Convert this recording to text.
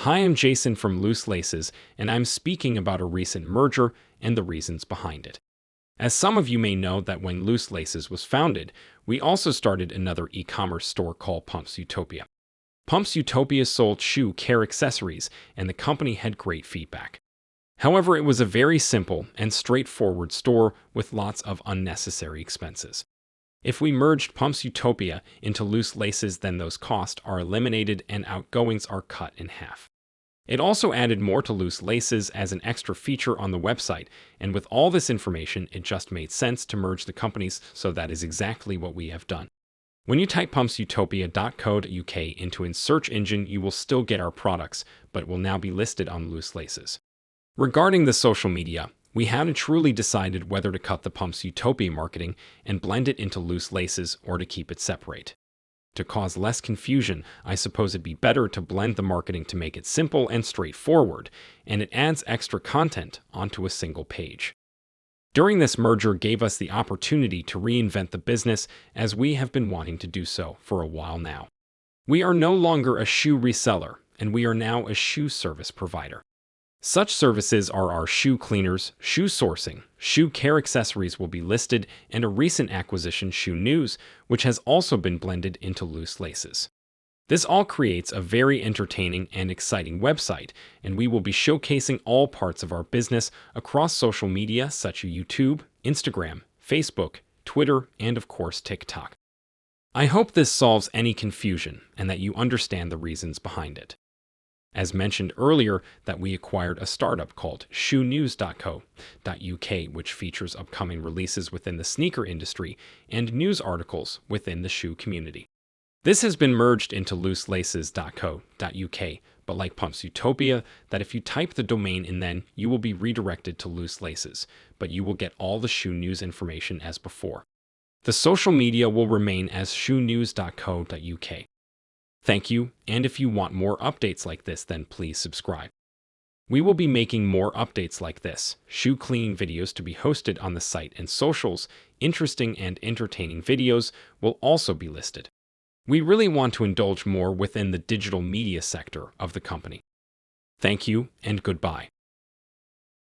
Hi, I'm Jason from Loose Laces, and I'm speaking about a recent merger and the reasons behind it. As some of you may know that when Loose Laces was founded, we also started another e-commerce store called Pumps Utopia. Pumps Utopia sold shoe care accessories, and the company had great feedback. However, it was a very simple and straightforward store with lots of unnecessary expenses. If we merged Pumps Utopia into Loose Laces, then those costs are eliminated and outgoings are cut in half. It also added more to Loose Laces as an extra feature on the website, and with all this information, it just made sense to merge the companies, so that is exactly what we have done. When you type pumpsutopia.co.uk into a search engine, you will still get our products, but will now be listed on Loose Laces. Regarding the social media, we hadn't truly decided whether to cut the Pumps Utopia marketing and blend it into Loose Laces or to keep it separate. To cause less confusion, I suppose it'd be better to blend the marketing to make it simple and straightforward, and it adds extra content onto a single page. During this merger gave us the opportunity to reinvent the business, as we have been wanting to do so for a while now. We are no longer a shoe reseller, and we are now a shoe service provider. Such services are our shoe cleaners, shoe sourcing, shoe care accessories will be listed, and a recent acquisition, Shoe News, which has also been blended into Loose Laces. This all creates a very entertaining and exciting website, and we will be showcasing all parts of our business across social media such as YouTube, Instagram, Facebook, Twitter, and of course TikTok. I hope this solves any confusion and that you understand the reasons behind it. As mentioned earlier, that we acquired a startup called shoenews.co.uk, which features upcoming releases within the sneaker industry and news articles within the shoe community. This has been merged into looselaces.co.uk, but like Pumps Utopia, that if you type the domain in, then you will be redirected to Loose Laces, but you will get all the shoe news information as before. The social media will remain as shoenews.co.uk. Thank you, and if you want more updates like this, then please subscribe. We will be making more updates like this, shoe cleaning videos to be hosted on the site and socials. Interesting and entertaining videos will also be listed. We really want to indulge more within the digital media sector of the company. Thank you, and goodbye.